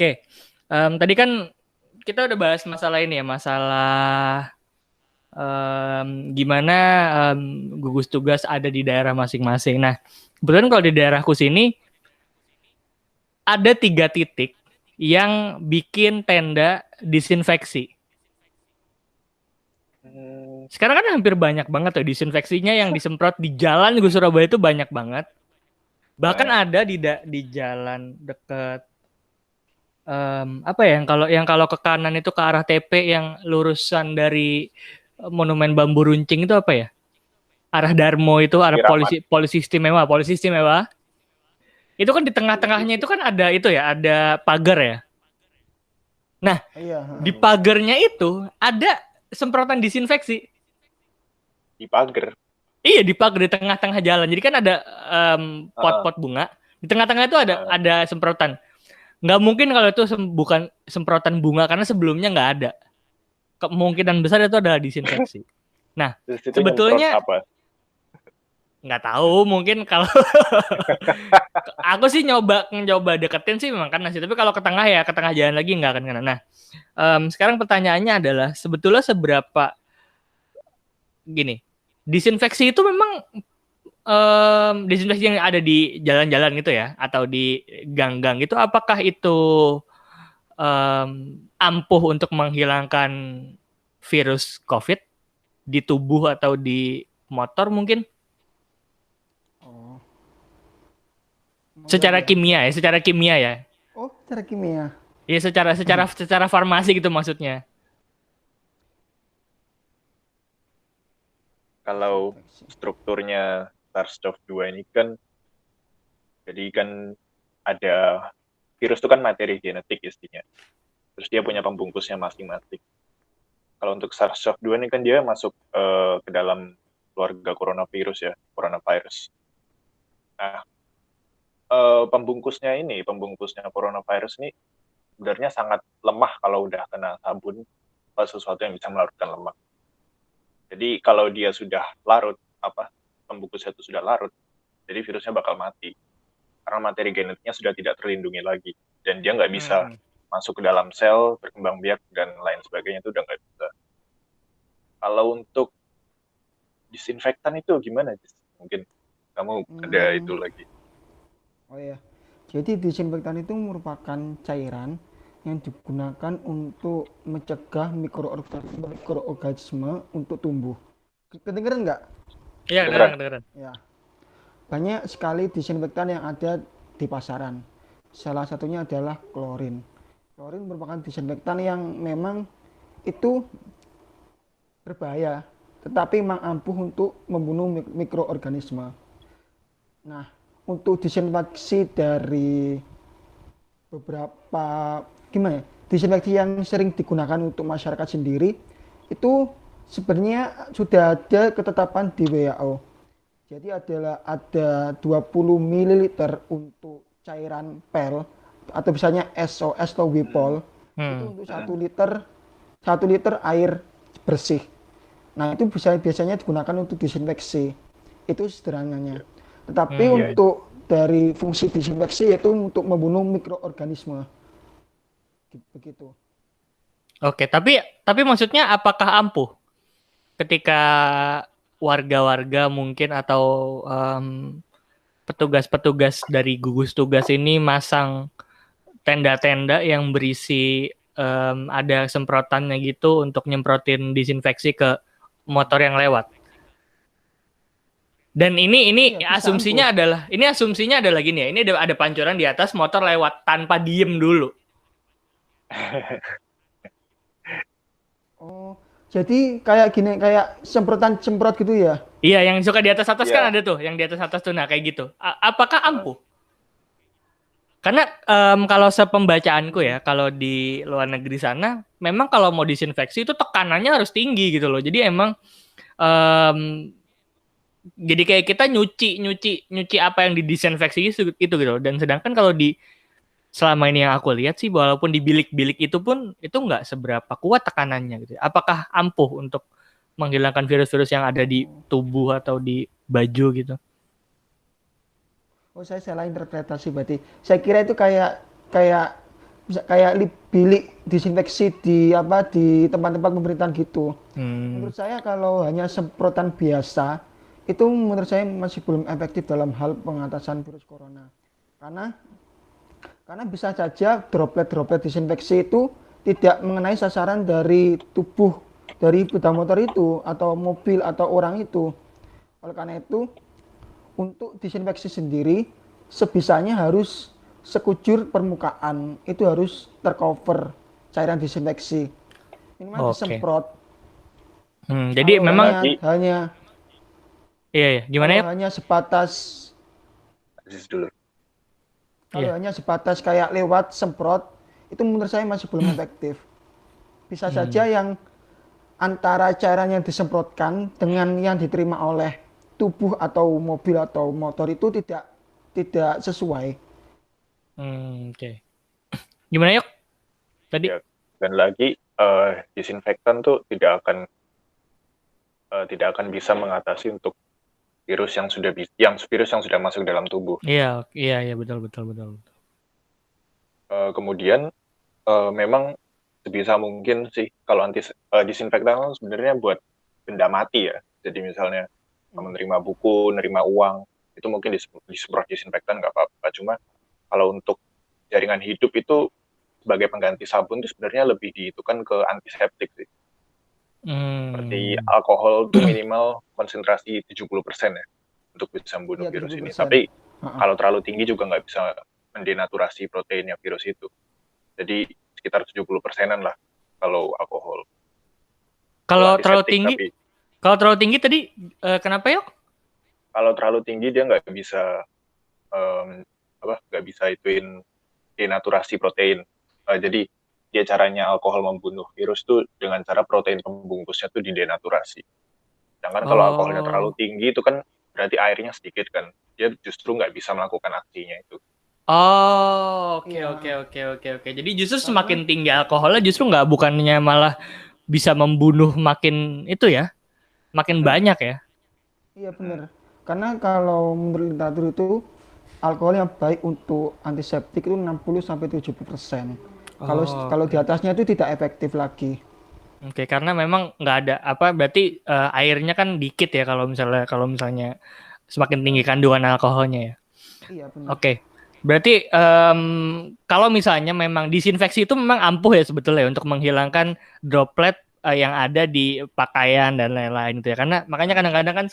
Oke, tadi kan kita udah bahas masalah ini ya, masalah gimana gugus tugas ada di daerah masing-masing. Nah, kebetulan kalau di daerahku sini ada 3 titik yang bikin tenda disinfeksi. Sekarang kan hampir banyak banget tuh disinfeksinya yang disemprot di jalan juga Surabaya itu banyak banget. Bahkan Banyak. ada di jalan deket apa ya yang kalau ke kanan itu ke arah TP yang lurusan dari Monumen Bambu Runcing itu apa ya? Arah Darmo itu arah Basuki Rahmat. polisi istimewa. Itu kan di tengah-tengahnya itu kan ada itu ya, ada pagar ya. Nah, Iya, di heeh. pagarnya itu ada semprotan disinfeksi. Di pagar. Iya, di pagar di tengah-tengah jalan. Jadi kan ada Heeh, pot-pot bunga. Di tengah-tengah itu ada heeh. ada semprotan. Nggak mungkin kalau itu bukan semprotan bunga karena sebelumnya nggak ada. Kemungkinan besar itu adalah disinfeksi. Nah, Terus itu nyemprot sebetulnya apa? nggak tahu mungkin kalau aku sih nyoba deketin sih memang kan nasi, tapi kalau ke tengah ya ke tengah jalan lagi nggak akan kena. Nah, sekarang pertanyaannya adalah sebetulnya seberapa gini, disinfeksi itu memang disinfeksi yang ada di jalan-jalan gitu ya atau di gang-gang itu apakah itu ampuh untuk menghilangkan virus COVID di tubuh atau di motor mungkin? Oh, enggak Secara ya. kimia ya, secara kimia ya. Oh, cara kimia. Ya secara secara secara farmasi gitu maksudnya. Kalau Disinfeksi. strukturnya SARS-CoV-2 ini kan, jadi kan ada virus itu kan materi genetik istinya. Terus dia punya pembungkusnya masing-masing. Kalau untuk SARS-CoV-2 ini kan dia masuk ke dalam keluarga coronavirus ya, coronavirus. Nah, pembungkusnya coronavirus ini sebenarnya sangat lemah kalau udah kena sabun atau sesuatu yang bisa melarutkan lemak. Jadi kalau dia sudah larut, pembungkusnya itu sudah larut, jadi virusnya bakal mati. Karena materi genetiknya sudah tidak terlindungi lagi. Dan dia nggak bisa Hmm. masuk ke dalam sel, berkembang biak, dan lain sebagainya itu udah nggak bisa. Kalau untuk disinfektan itu gimana? Mungkin kamu ada Hmm, itu lagi. oh ya. Jadi disinfektan itu merupakan cairan yang digunakan untuk mencegah mikroorganisme untuk tumbuh. Kedengeran nggak? Iya, kedengeran, Kedengeran? kedengeran. Ya. Banyak sekali disinfektan yang ada di pasaran. Salah satunya adalah klorin. Klorin merupakan disinfektan yang memang itu berbahaya, tetapi memang ampuh untuk membunuh mikroorganisme. Nah, untuk disinfeksi dari beberapa gimana ya, disinfeksi yang sering digunakan untuk masyarakat sendiri itu sebenarnya sudah ada ketetapan di WHO. Jadi ada 20 ml untuk cairan pel atau misalnya SOS atau Hmm. Wipol itu Hmm. untuk 1 liter air bersih. Nah, itu biasanya digunakan untuk disinfeksi. Itu sederhananya. Ya. Tetapi Hmm. untuk dari fungsi disinfeksi yaitu untuk membunuh mikroorganisme. Begitu. Oke, tapi maksudnya apakah ampuh ketika warga-warga mungkin atau em, petugas-petugas dari gugus tugas ini masang tenda-tenda yang berisi ada semprotannya gitu untuk nyemprotin disinfeksi ke motor yang lewat. Dan ini Iya, bisa ampuh. asumsinya adalah gini ya. Ini ada pancuran di atas motor lewat tanpa diem dulu. Oh, jadi kayak gini, kayak semprotan-semprot gitu ya? Iya, yang suka di atas atas kan Ya. ada tuh, yang di atas atas tuh, nah kayak gitu. Apakah ampuh? Karena kalau sepembacaanku ya, kalau di luar negeri sana, memang kalau mau disinfeksi itu tekanannya harus tinggi gitu loh. Jadi emang em, jadi kayak kita nyuci nyuci nyuci apa yang didisinfeksi itu gitu loh. Dan sedangkan kalau di selama ini yang aku lihat sih, walaupun di bilik-bilik itu pun itu nggak seberapa kuat tekanannya gitu. Apakah ampuh untuk menghilangkan virus-virus yang ada di Oh, tubuh atau di baju gitu? oh, saya salah interpretasi berarti. Saya kira itu kayak kayak bisa kayak bilik disinfeksi di tempat-tempat pemerintahan gitu. Menurut saya kalau hanya semprotan biasa itu menurut saya masih belum efektif dalam hal pengatasan virus corona. Karena bisa saja droplet-droplet disinfeksi itu tidak mengenai sasaran dari tubuh dari sepeda motor itu atau mobil atau orang itu. Oleh karena itu, untuk disinfeksi sendiri sebisanya harus sekujur permukaan itu harus tercover cairan disinfeksi. Minimal disemprot. Jadi Kalau memang hanya iya, gimana ya? hanya sebatas dulu. Kalau hanya sebatas kayak lewat semprot, itu menurut saya masih belum efektif. Bisa saja yang antara cairan yang disemprotkan dengan yang diterima oleh tubuh atau mobil atau motor itu tidak sesuai. Oke. Gimana yuk? Tadi? Ya, dan lagi disinfektan tuh tidak akan bisa mengatasi untuk virus yang sudah masuk dalam tubuh. Iya betul. Kemudian memang sebisa mungkin sih kalau disinfektan kan sebenarnya buat benda mati ya. Jadi misalnya menerima buku, menerima uang, itu mungkin disemprot disinfektan nggak apa-apa. Cuma kalau untuk jaringan hidup itu sebagai pengganti sabun itu sebenarnya lebih dihitungkan ke antiseptik sih. Seperti alkohol itu minimal konsentrasi 70% ya untuk bisa membunuh virus ini. Tapi kalau terlalu tinggi juga nggak bisa mendenaturasi proteinnya virus itu. Jadi sekitar 70%-an lah kalau alkohol. Kalau terlalu tinggi tadi kenapa yuk? Kalau terlalu tinggi dia nggak bisa ituin denaturasi protein. Jadi dia caranya alkohol membunuh virus tuh dengan cara protein pembungkusnya tuh didenaturasi. Sedangkan kalau alkoholnya terlalu tinggi itu kan berarti airnya sedikit kan. Dia justru nggak bisa melakukan aksinya itu. Oke. Jadi justru semakin tinggi alkoholnya justru bukannya malah bisa membunuh makin itu ya, makin banyak ya. Iya benar. Karena kalau menurut literatur itu alkohol yang baik untuk antiseptik itu 60-70%. Kalau di atasnya itu tidak efektif lagi. Oke, karena memang nggak ada berarti airnya kan dikit ya kalau misalnya semakin tinggi kandungan alkoholnya ya. Iya benar. Oke. Berarti kalau misalnya memang disinfeksi itu memang ampuh ya sebetulnya untuk menghilangkan droplet yang ada di pakaian dan lain-lain itu ya. Karena makanya kadang-kadang kan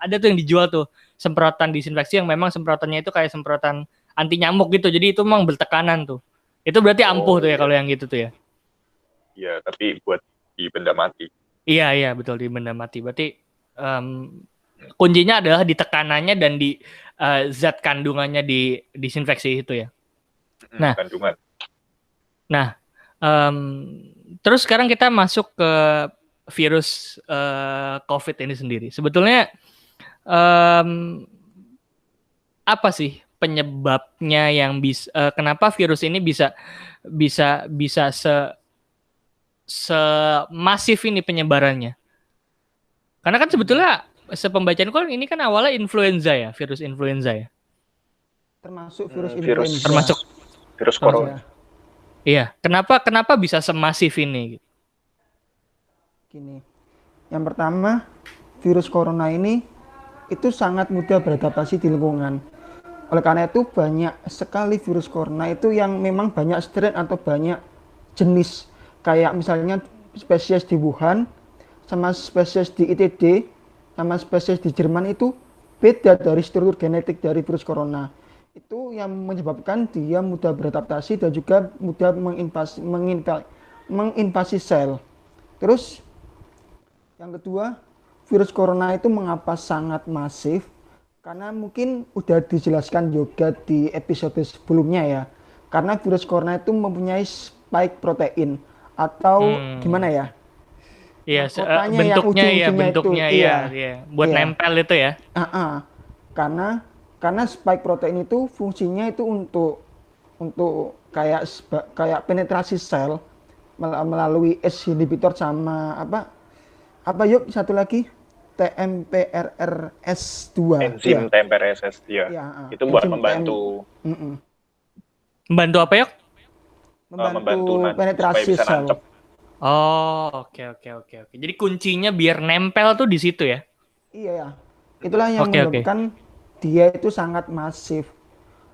ada tuh yang dijual tuh semprotan disinfeksi yang memang semprotannya itu kayak semprotan anti nyamuk gitu. Jadi itu memang bertekanan tuh. Itu berarti ampuh tuh ya kalau yang gitu tuh ya. Iya, tapi buat di benda mati. Iya betul, di benda mati. Berarti kuncinya adalah di tekanannya dan di zat kandungannya di disinfeksi itu ya. Nah, kandungan. Nah, terus sekarang kita masuk ke virus COVID ini sendiri. Sebetulnya apa sih penyebabnya yang kenapa virus ini bisa semasif ini penyebarannya? Karena kan sebetulnya sepembacaan kan ini kan awalnya influenza ya, virus influenza ya. Termasuk virus influenza. Termasuk virus corona. Iya, kenapa bisa semasif ini? Gini, yang pertama virus corona ini itu sangat mudah beradaptasi di lingkungan. Oleh karena itu banyak sekali virus corona itu yang memang banyak strain atau banyak jenis. Kayak misalnya spesies di Wuhan sama spesies di ITD sama spesies di Jerman itu beda dari struktur genetik dari virus corona. Itu yang menyebabkan dia mudah beradaptasi dan juga mudah menginvasi sel. Terus yang kedua, virus corona itu mengapa sangat masif? Karena mungkin udah dijelaskan juga di episode sebelumnya ya. Karena virus corona itu mempunyai spike protein atau gimana ya? Iya, bentuknya iya. Buat nempel itu ya. Karena spike protein itu fungsinya itu untuk kayak penetrasi sel melalui ACE inhibitor sama apa yuk satu lagi TMPRSS2. Enzim TMPRSS ya. Itu buat membantu. Membantu apa yuk? membantu supaya penetrasi bisa sel. nancep. Oh, oke. Jadi kuncinya biar nempel tuh di situ ya. Iya ya. Itulah yang Oke. menyebabkan dia itu sangat masif.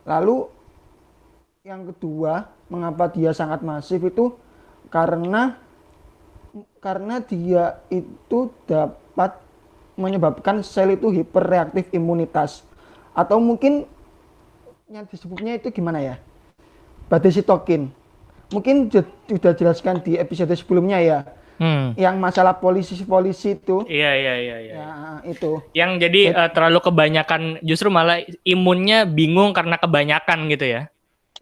Lalu yang kedua, mengapa dia sangat masif itu karena dia itu dapat menyebabkan sel itu hiperreaktif imunitas, atau mungkin yang disebutnya itu gimana ya, badai sitokin. Mungkin sudah jelaskan di episode sebelumnya ya, yang masalah polisi itu. Iya. Ya, itu. Yang jadi terlalu kebanyakan, justru malah imunnya bingung karena kebanyakan gitu ya.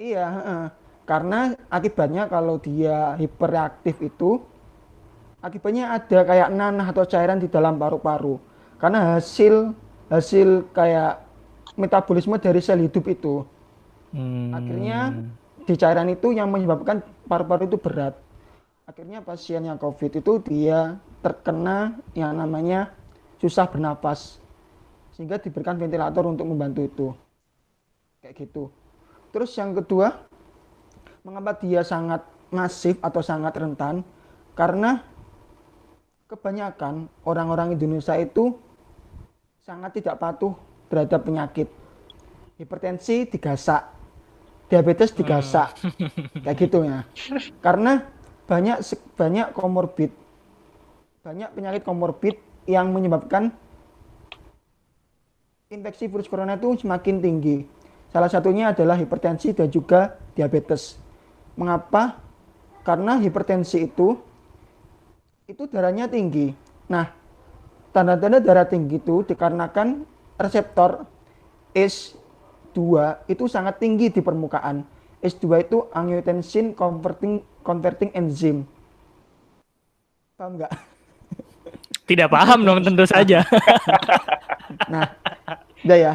Iya, karena akibatnya kalau dia hiperreaktif itu, akibatnya ada kayak nanah atau cairan di dalam paru-paru. Karena hasil kayak metabolisme dari sel hidup itu. Akhirnya di cairan itu yang menyebabkan paru-paru itu berat. Akhirnya pasien yang COVID itu dia terkena yang namanya susah bernapas. Sehingga diberikan ventilator untuk membantu itu. Kayak gitu. Terus yang kedua, mengapa dia sangat masif atau sangat rentan? Karena kebanyakan orang-orang Indonesia itu sangat tidak patuh terhadap penyakit. Hipertensi digasak, diabetes digasak, kayak gitu ya. Karena banyak komorbid, banyak penyakit komorbid yang menyebabkan infeksi virus corona itu semakin tinggi. Salah satunya adalah hipertensi dan juga diabetes. Mengapa? Karena hipertensi itu darahnya tinggi. Nah, tanda-tanda darah tinggi itu dikarenakan reseptor ACE2 itu sangat tinggi di permukaan. ACE2 itu angiotensin converting enzyme. Paham nggak? Tidak paham dong, tentu saja. Nah, udah ya.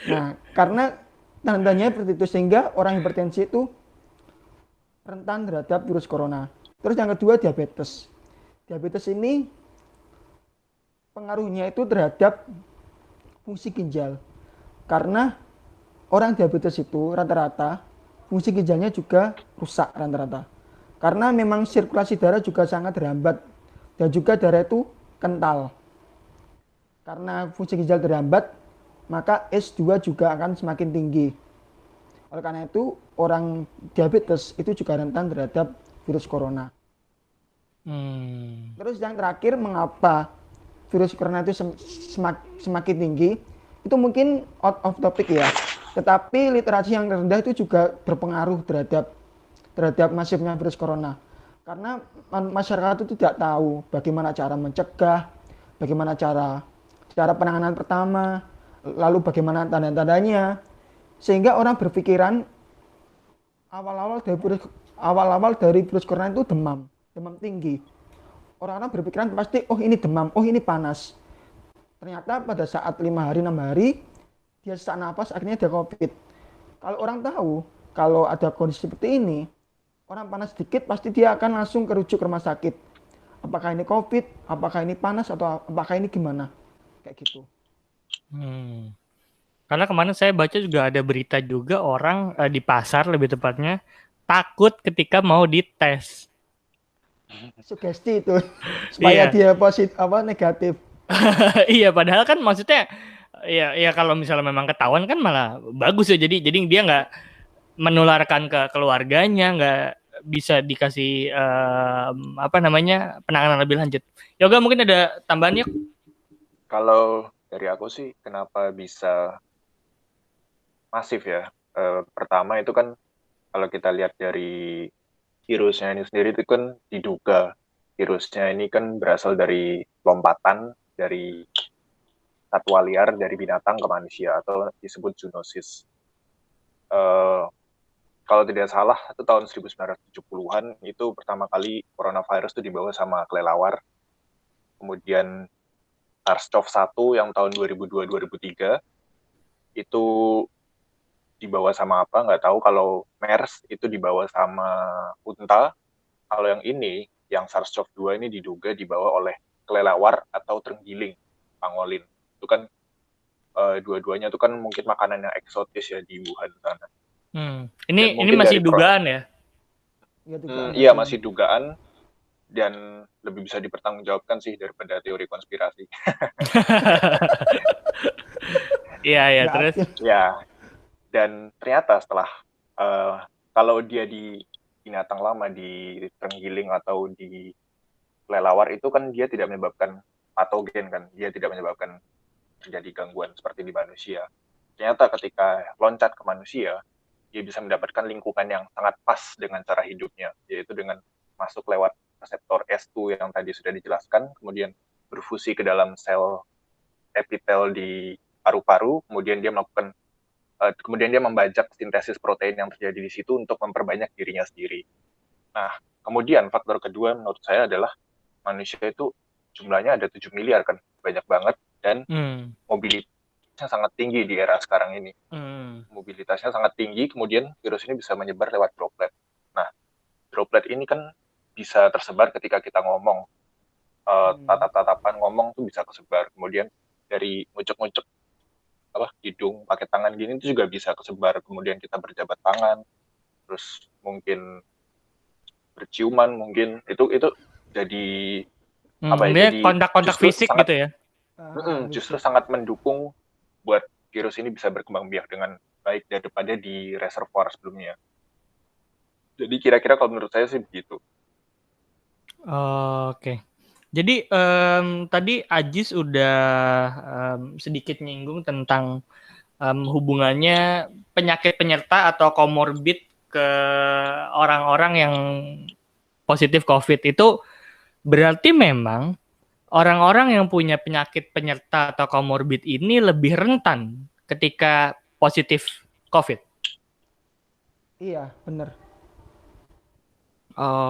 Nah, karena tandanya seperti itu sehingga orang hipertensi itu rentan terhadap virus corona. Terus yang kedua diabetes. Diabetes ini pengaruhnya itu terhadap fungsi ginjal. Karena orang diabetes itu rata-rata fungsi ginjalnya juga rusak rata-rata. Karena memang sirkulasi darah juga sangat terhambat dan juga darah itu kental. Karena fungsi ginjal terhambat, maka ACE2 juga akan semakin tinggi. Oleh karena itu, orang diabetes itu juga rentan terhadap virus corona. Terus yang terakhir, mengapa virus corona itu semakin tinggi? Itu mungkin out of topic ya. Tetapi literasi yang rendah itu juga berpengaruh terhadap masifnya virus corona. Karena masyarakat itu tidak tahu bagaimana cara mencegah, bagaimana cara penanganan pertama, lalu bagaimana tanda-tandanya, sehingga orang berpikiran awal-awal dari virus corona itu demam tinggi. Orang-orang berpikiran pasti, oh ini demam, oh ini panas. Ternyata pada saat 5 hari 6 hari dia sesak napas, akhirnya dia COVID. Kalau orang tahu kalau ada kondisi seperti ini, orang panas sedikit pasti dia akan langsung kerujuk ke rumah sakit. Apakah ini COVID, apakah ini panas, atau apakah ini gimana? Kayak gitu. Karena kemarin saya baca juga ada berita juga orang di pasar lebih tepatnya takut ketika mau dites. Sugesti itu supaya dia negatif. Iya, padahal kan maksudnya ya kalau misalnya memang ketahuan kan malah bagus ya. Jadi dia nggak menularkan ke keluarganya, nggak bisa dikasih penanganan lebih lanjut. Yoga mungkin ada tambahannya? Kalau dari aku sih kenapa bisa masif ya. Pertama itu kan kalau kita lihat dari virusnya ini sendiri itu kan diduga virusnya ini kan berasal dari lompatan dari satwa liar dari binatang ke manusia atau disebut zoonosis. Kalau tidak salah itu tahun 1970-an itu pertama kali coronavirus itu dibawa sama kelelawar. Kemudian SARS-CoV-1 yang tahun 2002-2003 itu dibawa sama apa nggak tahu. Kalau MERS itu dibawa sama unta. Kalau yang ini, yang SARS-CoV-2 ini diduga dibawa oleh kelelawar atau terenggiling, pangolin. Itu kan dua-duanya itu kan mungkin makanan yang eksotis ya di Wuhan sana. Ini masih dugaan ya? Ya dugaan Iya, aja. masih dugaan dan lebih bisa dipertanggungjawabkan sih daripada teori konspirasi. Iya, ya, Nggak terus. adil. Ya, dan ternyata setelah eh, kalau dia di binatang lama, di terenggiling atau di kelelawar itu kan dia tidak menyebabkan patogen kan, dia tidak menyebabkan terjadi gangguan seperti di manusia. Ternyata ketika loncat ke manusia, dia bisa mendapatkan lingkungan yang sangat pas dengan cara hidupnya, yaitu dengan masuk lewat reseptor S2 yang tadi sudah dijelaskan, kemudian berfusi ke dalam sel epitel di paru-paru, kemudian dia membajak sintesis protein yang terjadi di situ untuk memperbanyak dirinya sendiri. Nah, kemudian faktor kedua menurut saya adalah manusia itu jumlahnya ada 7 miliar kan, banyak banget, dan mobilitasnya sangat tinggi di era sekarang ini. Mobilitasnya sangat tinggi, kemudian virus ini bisa menyebar lewat droplet. Nah, droplet ini kan bisa tersebar ketika kita ngomong, tatap-tatapan ngomong tuh bisa kesebar, kemudian dari ngucek-ngucek hidung pakai tangan gini itu juga bisa kesebar, kemudian kita berjabat tangan, terus mungkin berciuman, mungkin itu jadi Ini jadi kontak-kontak fisik gitu ya. justru sangat mendukung buat virus ini bisa berkembang biak dengan baik daripada di reservoir sebelumnya. Jadi kira-kira kalau menurut saya sih begitu. Oke. Jadi tadi Ajis udah sedikit nyinggung tentang hubungannya penyakit penyerta atau komorbid ke orang-orang yang positif COVID itu berarti memang orang-orang yang punya penyakit penyerta atau komorbid ini lebih rentan ketika positif COVID. Iya, benar.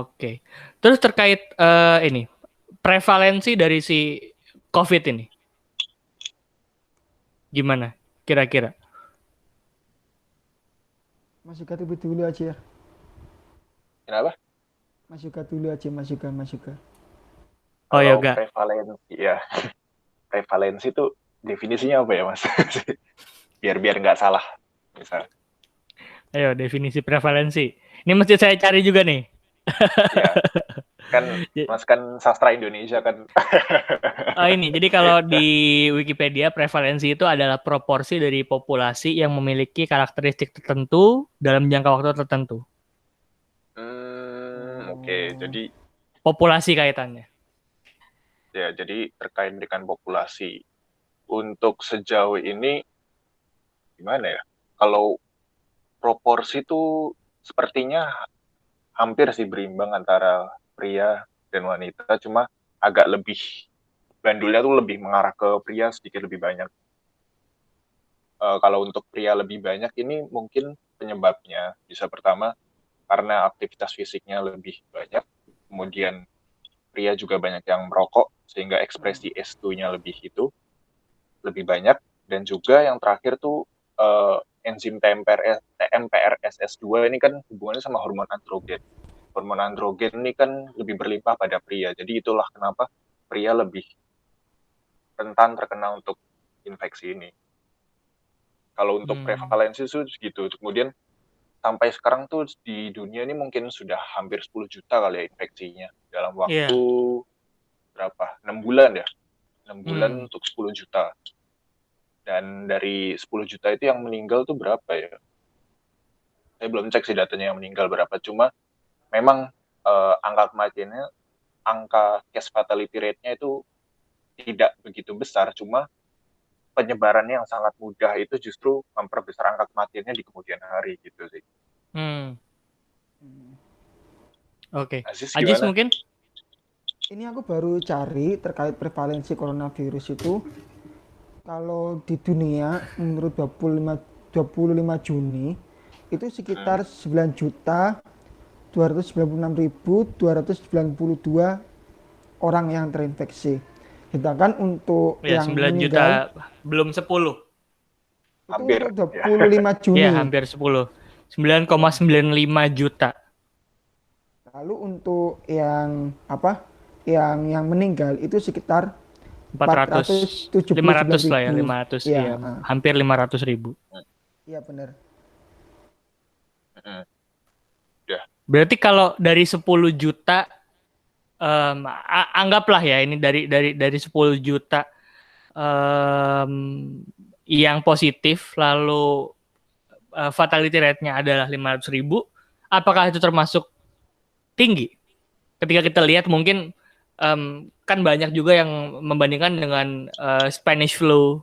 Oke. Terus terkait ini prevalensi dari si COVID ini, gimana kira-kira? Mas Yuga dulu aja ya. Kenapa? Mas Yuga dulu aja, Mas Yuga. Oh, Kalau yoga. prevalensi ya, prevalensi itu definisinya apa ya, Mas? biar nggak salah. Misal. Ayo definisi prevalensi. Ini mesti saya cari juga nih. Ya, kan Mas kan sastra Indonesia kan. Oh ini, jadi kalau di Wikipedia prevalensi itu adalah proporsi dari populasi yang memiliki karakteristik tertentu dalam jangka waktu tertentu. Oke. Jadi Populasi kaitannya. ya, jadi terkait dengan populasi. Untuk sejauh ini gimana ya? Kalau proporsi itu sepertinya hampir sih berimbang antara pria dan wanita, cuma agak lebih bandulnya tuh lebih mengarah ke pria sedikit lebih banyak. Kalau untuk pria lebih banyak ini mungkin penyebabnya bisa pertama karena aktivitas fisiknya lebih banyak, kemudian pria juga banyak yang merokok sehingga ekspresi S2-nya lebih banyak, dan juga yang terakhir tuh enzim TMPRSS2 ini kan hubungannya sama hormon androgen. Hormon androgen ini kan lebih berlimpah pada pria, jadi itulah kenapa pria lebih rentan terkena untuk infeksi ini. Kalau untuk prevalensi itu segitu. Kemudian sampai sekarang tuh di dunia ini mungkin sudah hampir 10 juta kali ya infeksinya dalam waktu berapa? 6 bulan ya. 6 bulan untuk 10 juta. Dan dari 10 juta itu yang meninggal tuh berapa ya? Saya belum cek sih datanya yang meninggal berapa. Cuma memang angka kematiannya, angka case fatality rate-nya itu tidak begitu besar. Cuma penyebarannya yang sangat mudah itu justru memperbesar angka kematiannya di kemudian hari gitu sih. Oke. Ajis mungkin? Ini aku baru cari terkait prevalensi coronavirus itu. Kalau di dunia menurut 25 Juni itu sekitar 9.296.292 orang yang terinfeksi. Sedangkan untuk yang 9 meninggal juta belum 10. Itu hampir, untuk 25 Juni. Iya, hampir 10. 9,95 juta. Lalu untuk yang yang meninggal itu sekitar 500 lah ya, 500 ya, hampir 500.000. Iya benar. Berarti kalau dari 10 juta, anggaplah ya ini dari 10 juta em, yang positif, lalu fatality rate-nya adalah 500.000, apakah itu termasuk tinggi? Ketika kita lihat mungkin kan banyak juga yang membandingkan dengan Spanish flu,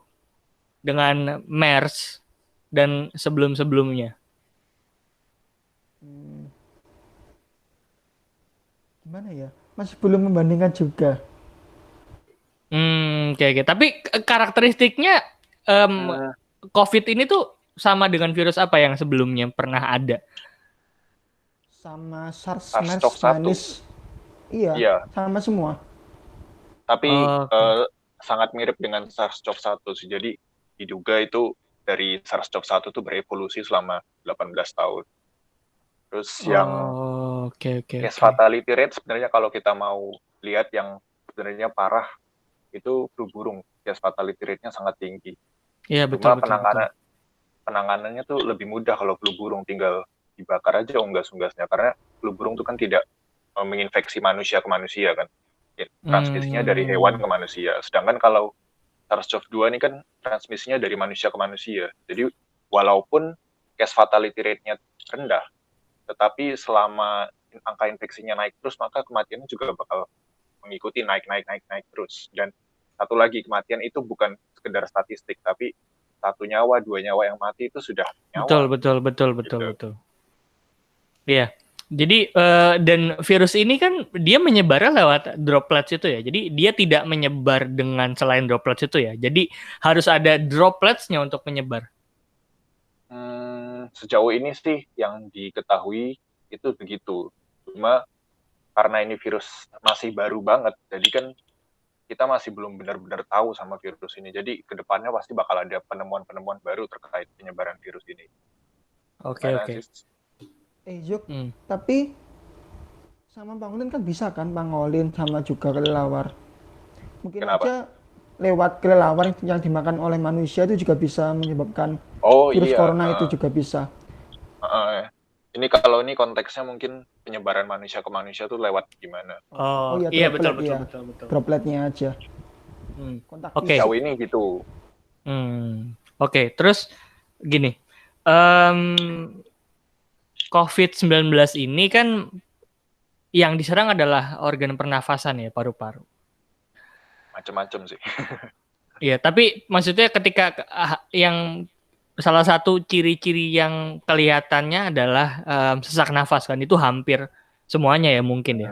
dengan MERS, dan sebelum-sebelumnya. Hmm, gimana ya? Masih belum membandingkan juga. Kayak gitu. Tapi karakteristiknya Hmm, COVID ini tuh sama dengan virus apa yang sebelumnya pernah ada? Sama SARS, MERS, SARS-CoV-1. MERS, iya, Iya, sama semua. tapi Oke. sangat mirip dengan SARS-CoV-1 sih. Jadi diduga itu dari SARS-CoV-1 tuh berevolusi selama 18 tahun. Terus yang case Oke. fatality rate sebenarnya kalau kita mau lihat yang sebenarnya parah itu flu burung. Case fatality rate-nya sangat tinggi. Iya, betul Cuma betul betul. penanganannya tuh lebih mudah kalau flu burung, tinggal dibakar aja unggas-unggasnya karena flu burung tuh kan tidak menginfeksi manusia ke manusia kan. Transmisinya dari hewan Hmm, ke manusia. Sedangkan kalau SARS-CoV-2 ini kan transmisinya dari manusia ke manusia. Jadi walaupun case fatality rate-nya rendah, tetapi selama angka infeksinya naik terus, maka kematiannya juga bakal mengikuti naik terus. Dan satu lagi, kematian itu bukan sekedar statistik, tapi 1 nyawa, 2 nyawa yang mati itu sudah betul nyawa. betul betul betul Gitu. betul. Iya. Jadi dan virus ini kan dia menyebarnya lewat droplets itu ya. Jadi dia tidak menyebar dengan selain droplets itu ya. Jadi harus ada dropletsnya untuk menyebar. Sejauh ini sih yang diketahui itu begitu. Cuma karena ini virus masih baru banget, jadi kan kita masih belum benar-benar tahu sama virus ini. Jadi kedepannya pasti bakal ada penemuan-penemuan baru terkait penyebaran virus ini. Oke Mana oke. sih? Yuk, Hmm. tapi sama pangolin kan bisa kan, pangolin sama juga kelelawar. Mungkin Kenapa? aja lewat kelelawar yang dimakan oleh manusia itu juga bisa menyebabkan Oh virus iya, corona itu juga bisa. ini kalau ini konteksnya mungkin penyebaran manusia ke manusia tuh lewat gimana? Oh Oh iya, iya, betul droplet betul ya. betul betul. Dropletnya aja. Hmm. Kontak Oke. fisik. Sejauh ini gitu. Oke, terus gini. em, COVID-19 ini kan yang diserang adalah organ pernafasan ya, paru-paru. Macem-macem sih. Iya, tapi maksudnya ketika yang salah satu ciri-ciri yang kelihatannya adalah sesak nafas kan, itu hampir semuanya ya mungkin ya.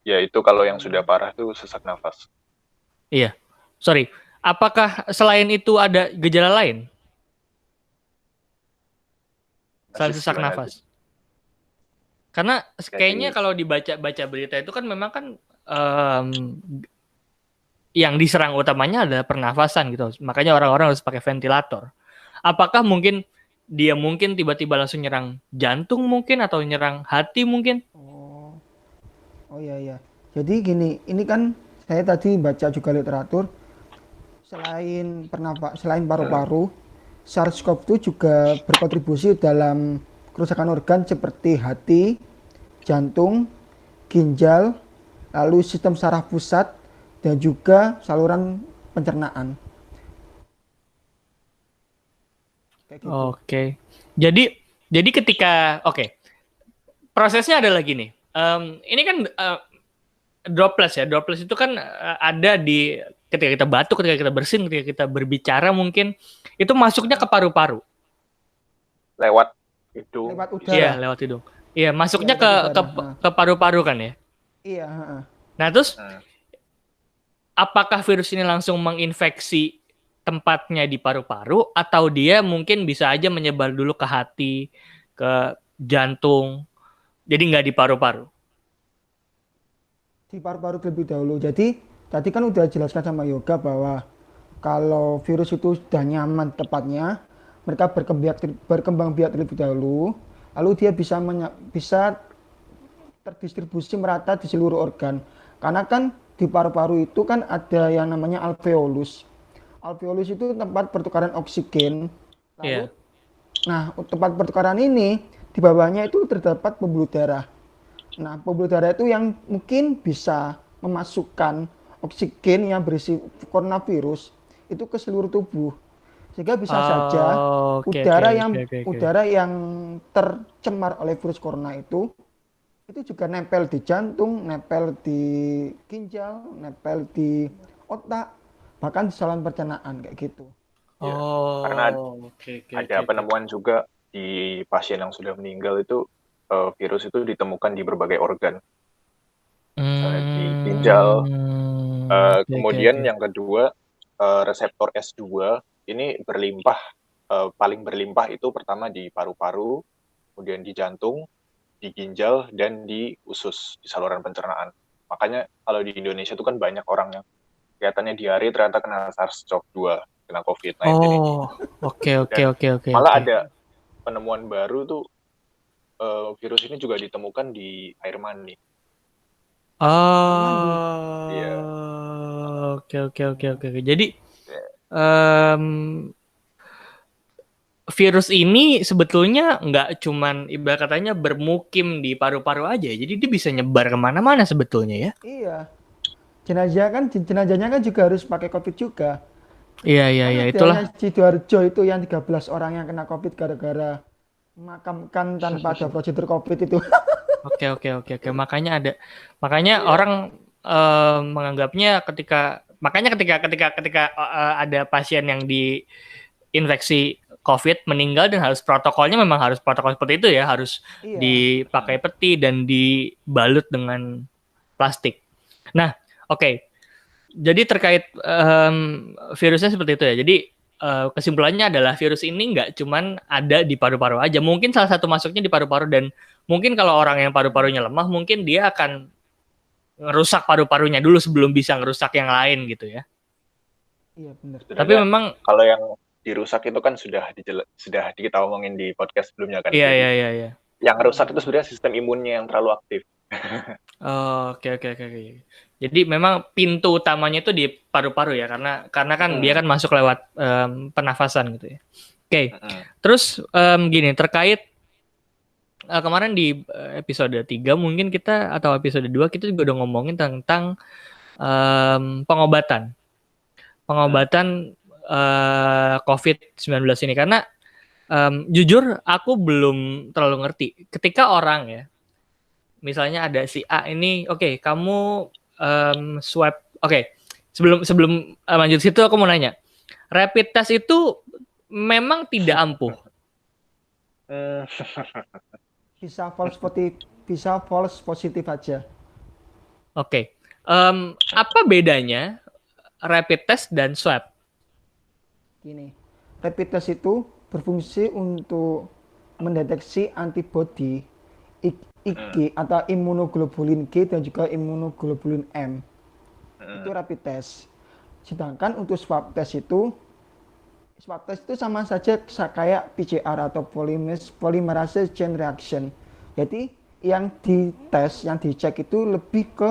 Ya itu kalau yang sudah parah tuh sesak nafas. Iya, sorry. Apakah selain itu ada gejala lain selain Aziz sesak gimana Aziz? nafas? Karena kayaknya Jadi kalau dibaca-baca berita itu kan memang kan em, yang diserang utamanya adalah pernafasan gitu. Makanya orang-orang harus pakai ventilator. Apakah mungkin dia mungkin tiba-tiba langsung nyerang jantung mungkin atau nyerang hati mungkin? Oh, oh iya iya. Jadi gini, ini kan saya tadi baca juga literatur, selain paru-paru, SARS-CoV-2 juga berkontribusi dalam kerusakan organ seperti hati, jantung, ginjal, lalu sistem saraf pusat, dan juga saluran pencernaan. Kayak gitu. Oke. Jadi ketika prosesnya adalah gini. Ini kan droplets ya. Droplets itu kan ada di ketika kita batuk, ketika kita bersin, ketika kita berbicara mungkin itu masuknya ke paru-paru. lewat hidung. Lewat Iya, udara. lewat hidung. Iya, Iya, masuknya lewat udara. ke paru-paru kan ya. Iya, heeh. Nah, terus Hmm. apakah virus ini langsung menginfeksi tempatnya di paru-paru atau dia mungkin bisa aja menyebar dulu ke hati, ke jantung, jadi nggak di paru-paru? Di paru-paru terlebih dahulu. Jadi tadi kan udah jelaskan sama Yoga bahwa kalau virus itu sudah nyaman tepatnya, mereka berkembang biak terlebih dahulu, lalu dia bisa terdistribusi merata di seluruh organ. Karena kan di paru-paru itu kan ada yang namanya alveolus. Alveolus itu tempat pertukaran oksigen. Iya. Lalu, nah tempat pertukaran ini di bawahnya itu terdapat pembuluh darah. Nah, pembuluh darah itu yang mungkin bisa memasukkan oksigen yang berisi coronavirus itu ke seluruh tubuh. Sehingga bisa saja Oh, oke oke oke oke oke. udara yang tercemar oleh virus corona itu juga nempel di jantung, nempel di ginjal, nempel di otak, bahkan di saluran pencernaan kayak gitu. Ya, karena Oke oke ada oke oke. penemuan juga di pasien yang sudah meninggal itu virus itu ditemukan di berbagai organ, misalnya di ginjal. Oke oke Kemudian oke. yang kedua, reseptor S2 ini berlimpah, paling berlimpah itu pertama di paru-paru, kemudian di jantung, di ginjal, dan di usus, di saluran pencernaan. Makanya kalau di Indonesia itu kan banyak orang yang kelihatannya diare ternyata kena SARS-CoV-2, kena COVID-19 ini. Oh, oke oke Dan oke oke malah oke. ada penemuan baru tuh, virus ini juga ditemukan di air mani. Air mandi. Iya. Oh, oke oke oke oke. Jadi Ya. em, virus ini sebetulnya nggak cuman ibarat katanya bermukim di paru-paru aja, jadi dia bisa nyebar kemana-mana sebetulnya ya. Iya. Jenazahnya kan juga harus pakai COVID juga. Iya iya Kan iya ada itulah. yang Sidoarjo itu yang 13 orang yang kena COVID gara-gara memakamkan tanpa ada prosedur COVID itu. Oke oke oke oke. Makanya Iya. orang menganggapnya ketika ada pasien yang diinfeksi COVID meninggal dan harus protokolnya memang harus protokol seperti itu ya, harus Iya. dipakai peti dan dibalut dengan plastik. Nah, oke. Jadi terkait virusnya seperti itu ya. Jadi kesimpulannya adalah virus ini nggak cuman ada di paru-paru aja. Mungkin salah satu masuknya di paru-paru dan mungkin kalau orang yang paru-parunya lemah, mungkin dia akan ngerusak paru-parunya dulu sebelum bisa ngerusak yang lain gitu ya. Iya benar. Tapi Sebenarnya memang kalau yang dirusak itu kan sudah kita omongin di podcast sebelumnya kan. iya Jadi iya iya iya. yang Iya rusak itu benar. sebenarnya sistem imunnya yang terlalu aktif. Oh, oke oke oke oke. Jadi memang pintu utamanya itu di paru-paru ya karena kan dia Mm-mm. kan masuk lewat pernafasan gitu ya. Oke. Mm-mm. Terus gini terkait kemarin di episode 3 mungkin kita atau episode 2 kita juga udah ngomongin tentang pengobatan. Mm. Pengobatan COVID-19 ini karena jujur aku belum terlalu ngerti. Ketika orang ya, misalnya ada si A ini, oke, kamu swab, oke. Sebelum sebelum lanjut situ aku mau nanya, rapid test itu memang tidak ampuh. Mm. Bisa false positif aja. Oke. Apa bedanya rapid test dan swab? Gini, rapid test itu berfungsi untuk mendeteksi antibodi Mm. IgG atau imunoglobulin G dan juga imunoglobulin M. Itu Mm. rapid test. Sedangkan untuk swab test itu sama saja kayak PCR atau polymerase chain reaction. Jadi yang dites, yang dicek itu lebih ke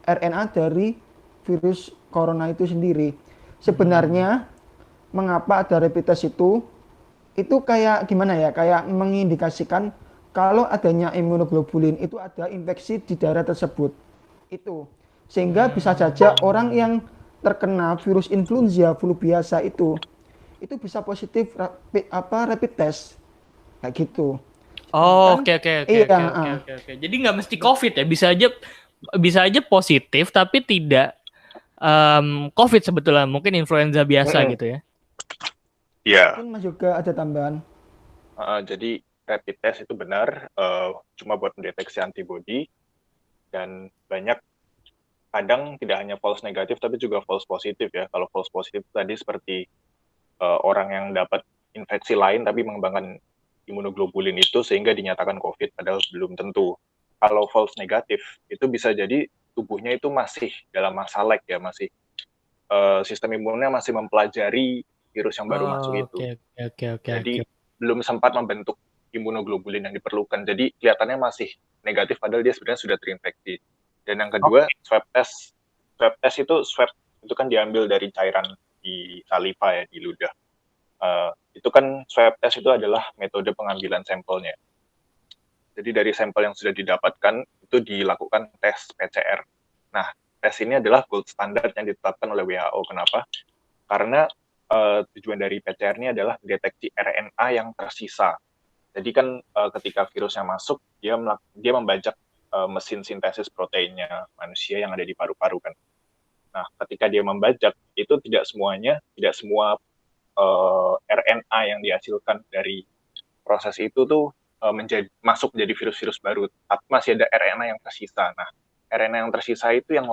RNA dari virus corona itu sendiri. Sebenarnya mengapa ada rapid test itu kayak gimana ya, kayak mengindikasikan kalau adanya imunoglobulin itu ada infeksi di daerah tersebut itu, sehingga bisa saja orang yang terkena virus influenza flu biasa itu bisa positif rapid test kayak gitu. Oh, Sedangkan oke oke oke iya oke oke oke oke. Jadi nggak mesti COVID ya, bisa aja positif tapi tidak COVID sebetulnya, mungkin influenza biasa Mm-mm. gitu ya. Iya. mungkin Mas juga ada tambahan. Jadi rapid test itu benar, cuma buat mendeteksi antibodi, dan banyak kadang tidak hanya false negatif tapi juga false positif ya. Kalau false positif tadi seperti orang yang dapat infeksi lain tapi mengembangkan imunoglobulin itu sehingga dinyatakan COVID, padahal belum tentu. Kalau false negatif itu bisa jadi tubuhnya itu masih dalam masa lag ya, masih sistem imunnya masih mempelajari virus yang baru masuk Oh, itu. oke oke oke oke oke. Jadi belum sempat membentuk imunoglobulin yang diperlukan. Jadi kelihatannya masih negatif padahal dia sebenarnya sudah terinfeksi. Dan yang kedua, swab test. Swab itu kan diambil dari cairan di saliva ya, di ludah. Itu kan swab test itu adalah metode pengambilan sampelnya. Jadi dari sampel yang sudah didapatkan itu dilakukan tes PCR. Nah, tes ini adalah gold standard yang ditetapkan oleh WHO. Kenapa? Karena tujuan dari PCR ini adalah deteksi RNA yang tersisa. Jadi kan ketika virusnya masuk, dia membajak mesin sintesis proteinnya manusia yang ada di paru-paru kan. Nah, ketika dia membajak, itu tidak semua RNA yang dihasilkan dari proses itu tuh masuk menjadi virus-virus baru. Tapi masih ada RNA yang tersisa. Nah, RNA yang tersisa itu yang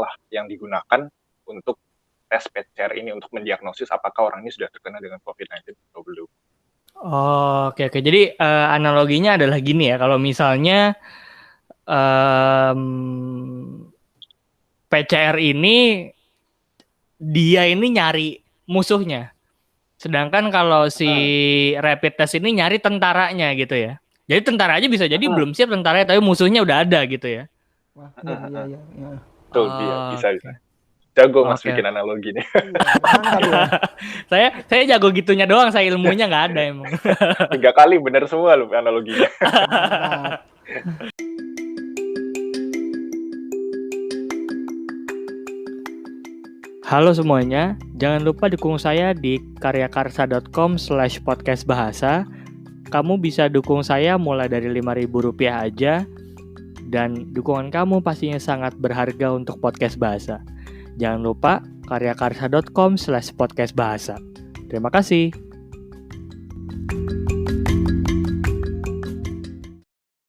digunakan untuk tes PCR ini untuk mendiagnosis apakah orang ini sudah terkena dengan COVID-19 atau belum. Oh, oke. Jadi analoginya adalah gini ya, kalau misalnya PCR ini dia ini nyari musuhnya, sedangkan kalau si rapid test ini nyari tentaranya gitu ya. Jadi tentara aja bisa jadi belum siap tentaranya, tapi musuhnya udah ada gitu ya. Wah, iya. Tuh, bisa. Jago Mas bikin analogi nih. Iya, saya jago gitunya doang, saya ilmunya nggak ada emang. 3 kali benar semua loh analoginya. Halo semuanya, jangan lupa dukung saya di karyakarsa.com/podcastbahasa. Kamu bisa dukung saya mulai dari Rp5.000 aja, dan dukungan kamu pastinya sangat berharga untuk podcast bahasa. Jangan lupa karyakarsa.com/podcastbahasa. Terima kasih.